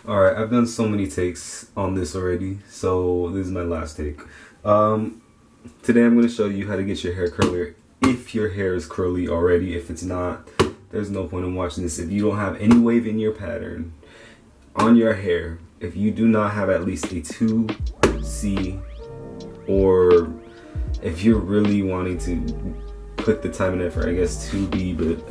Alright, I've done so many takes on this already, so this is my last take. Today I'm going to show you how to get your hair curlier if your hair is curly already. If it's not, there's no point in watching this. If you don't have any wave in your pattern on your hair, if you do not have at least a 2C, or if you're really wanting to put the time and effort, I guess 2B, but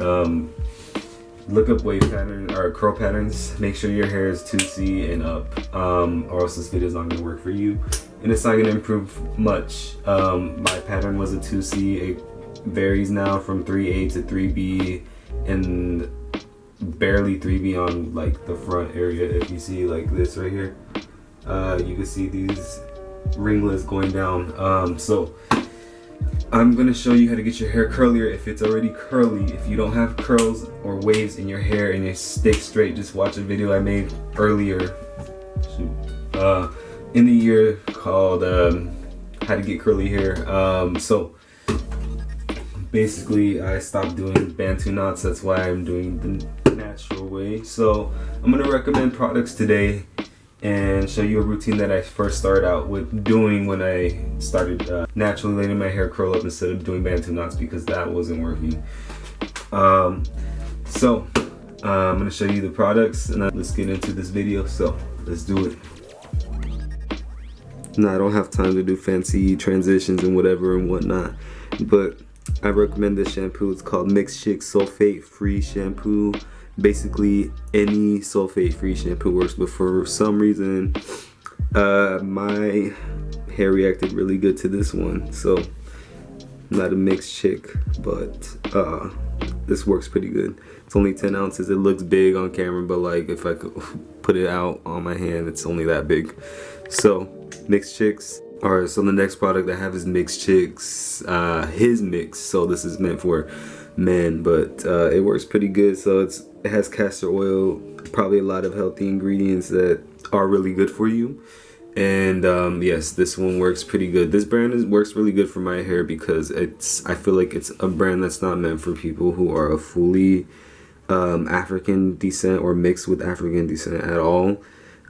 look up wave pattern or curl patterns. Make sure your hair is 2C and up, or else this video is not going to work for you, and it's not going to improve much. My pattern was a 2C. It varies now from 3A to 3B, and barely 3B on like the front area. If you see like this right here, you can see these ringlets going down. So I'm gonna show you how to get your hair curlier if it's already curly. If you don't have curls or waves in your hair and you stay straight, just watch a video I made earlier in the year called how to get curly hair. So basically I stopped doing Bantu knots. That's why I'm doing the natural way. So I'm gonna recommend products today and show you a routine that I first started out with doing when I started naturally letting my hair curl up instead of doing Bantu knots, because that wasn't working. I'm gonna show you the products, and let's get into this video. So let's do it. Now, I don't have time to do fancy transitions and whatever and whatnot, but I recommend this shampoo. It's called Mixed Chick Sulfate Free Shampoo. Basically any sulfate free shampoo works, but for some reason my hair reacted really good to this one. So I'm not a mixed chick, but this works pretty good. It's only 10 ounces. It looks big on camera, but like if I could put it out on my hand, it's only that big. So Mixed Chicks. Alright, so the next product I have is Mixed Chicks His Mix. So this is meant for men, but it works pretty good. So it has castor oil, probably a lot of healthy ingredients that are really good for you. And yes, this one works pretty good. This brand works really good for my hair because I feel like it's a brand that's not meant for people who are a fully African descent or mixed with African descent at all.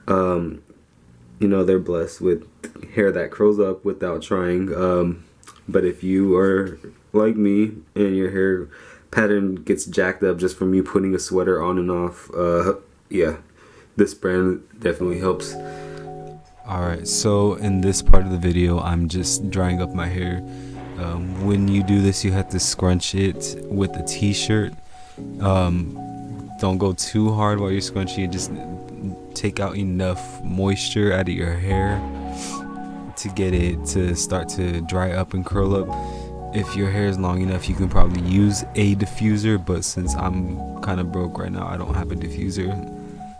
You know, they're blessed with hair that curls up without trying. But if you are like me and your hair pattern gets jacked up just from you putting a sweater on and off, yeah, this brand definitely helps. Alright, so in this part of the video, I'm just drying up my hair. When you do this, you have to scrunch it with a t-shirt. Don't go too hard while you're scrunching it. Just take out enough moisture out of your hair to get it to start to dry up and curl up. If your hair is long enough, you can probably use a diffuser, but since I'm kind of broke right now, I don't have a diffuser,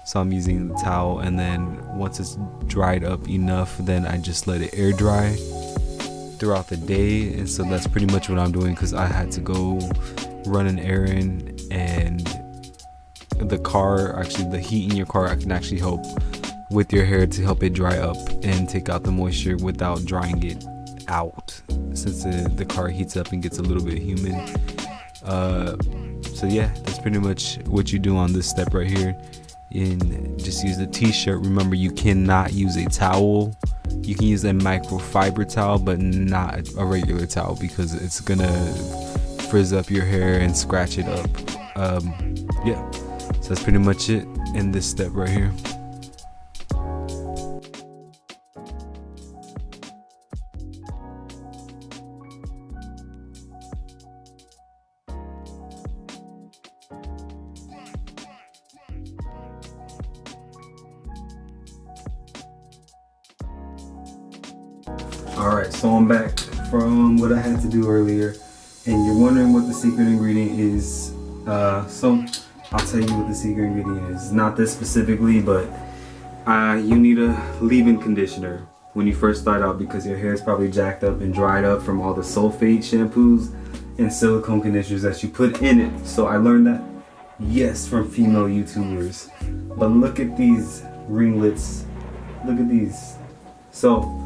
so I'm using the towel. And then once it's dried up enough, then I just let it air dry throughout the day. And so that's pretty much what I'm doing, because I had to go run an errand, and the car, actually the heat in your car can actually help with your hair to help it dry up and take out the moisture without drying it out, since the car heats up and gets a little bit humid. So yeah, that's pretty much what you do on this step right here. And just use the t-shirt. Remember, you cannot use a towel. You can use a microfiber towel, but not a regular towel, because it's gonna frizz up your hair and scratch it up. Yeah, so that's pretty much it in this step right here. Alright, so I'm back from what I had to do earlier, and you're wondering what the secret ingredient is. So I'll tell you what the secret ingredient is. Not this specifically, but you need a leave-in conditioner when you first start out, because your hair is probably jacked up and dried up from all the sulfate shampoos and silicone conditioners that you put in it. So I learned that, yes, from female YouTubers. But look at these ringlets. Look at these. So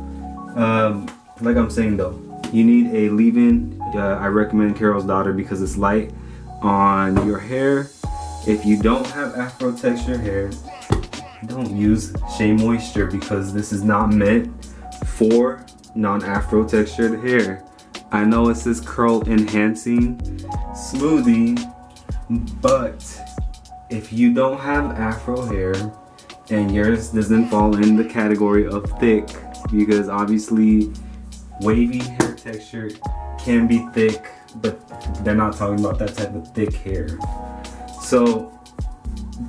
like I'm saying though, you need a leave-in. I recommend Carol's Daughter because it's light on your hair. If you don't have afro texture hair, don't use Shea Moisture because this is not meant for non-afro textured hair. I know it says curl enhancing smoothie, but if you don't have afro hair and yours doesn't fall in the category of thick, because obviously wavy hair texture can be thick, but they're not talking about that type of thick hair. So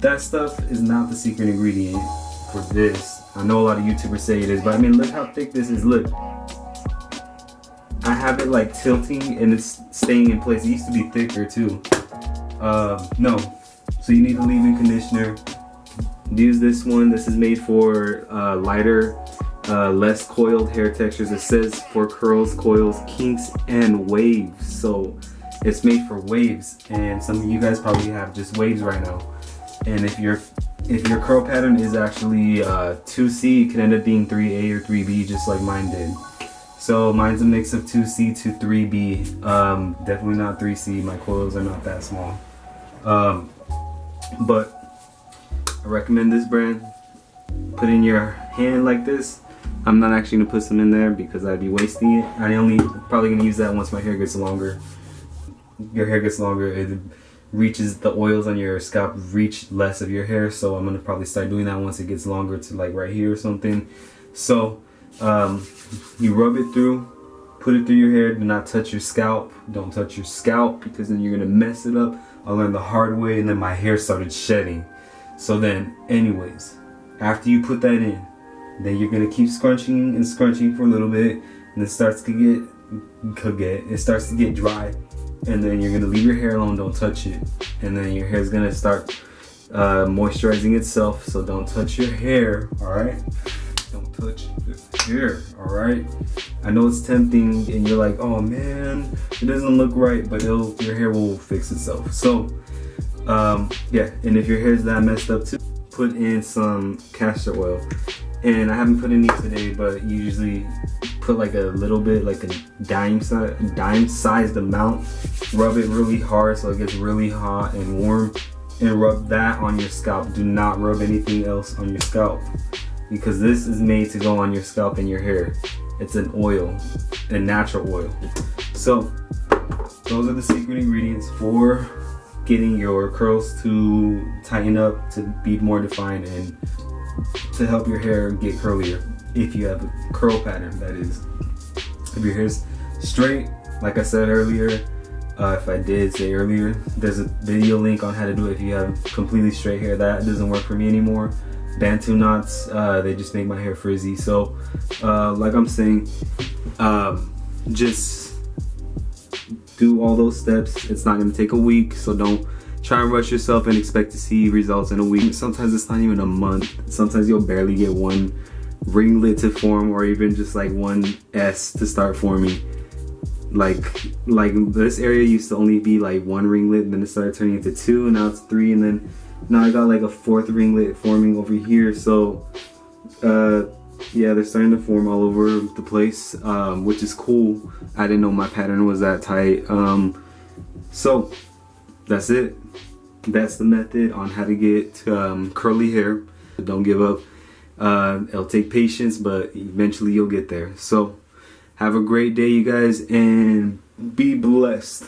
that stuff is not the secret ingredient for this. I know a lot of YouTubers say it is, but I mean, look how thick this is. Look, I have it like tilting and it's staying in place. It used to be thicker too. No, so you need a leave-in conditioner. Use this one. This is made for lighter, less coiled hair textures. It says for curls, coils, kinks, and waves. So it's made for waves, and some of you guys probably have just waves right now. And if your curl pattern is actually 2C, it can end up being 3A or 3B, just like mine did. So mine's a mix of 2C to 3B. Definitely not 3C. My coils are not that small. But I recommend this brand. Put in your hand like this. I'm not actually gonna put some in there because I'd be wasting it. I only probably gonna use that once my hair gets longer. Your hair gets longer, it reaches, the oils on your scalp reach less of your hair, so I'm gonna probably start doing that once it gets longer to like right here or something. So you rub it through, put it through your hair. Do not touch your scalp. Don't touch your scalp because then you're gonna mess it up. I learned the hard way, and then my hair started shedding. So then anyways, after you put that in, then you're gonna keep scrunching and scrunching for a little bit, and it starts to get dry, and then you're gonna leave your hair alone. Don't touch it, and then your hair's gonna start moisturizing itself. So don't touch your hair, all right? Don't touch the hair, all right? I know it's tempting, and you're like, oh man, it doesn't look right, but your hair will fix itself. So yeah, and if your hair's that messed up too, put in some castor oil. And I haven't put any today, but you usually put like a little bit, like a dime-sized amount. Rub it really hard so it gets really hot and warm, and rub that on your scalp. Do not rub anything else on your scalp, because this is made to go on your scalp and your hair. It's an oil, a natural oil. So those are the secret ingredients for getting your curls to tighten up, to be more defined, and to help your hair get curlier. If you have a curl pattern, that is. If your hair's straight, like I said earlier, if I did say earlier, there's a video link on how to do it if you have completely straight hair. That doesn't work for me anymore. Bantu knots, they just make my hair frizzy. So like I'm saying, just do all those steps. It's not going to take a week, so don't try and rush yourself and expect to see results in a week. Sometimes it's not even a month. Sometimes you'll barely get one ringlet to form, or even just like one S to start forming. Like this area used to only be like one ringlet, and then it started turning into two, and now it's three, and then now I got like a fourth ringlet forming over here. So yeah, they're starting to form all over the place, which is cool. I didn't know my pattern was that tight. So that's it. That's the method on how to get curly hair. Don't give up. It'll take patience, but eventually you'll get there. So have a great day, you guys, and be blessed.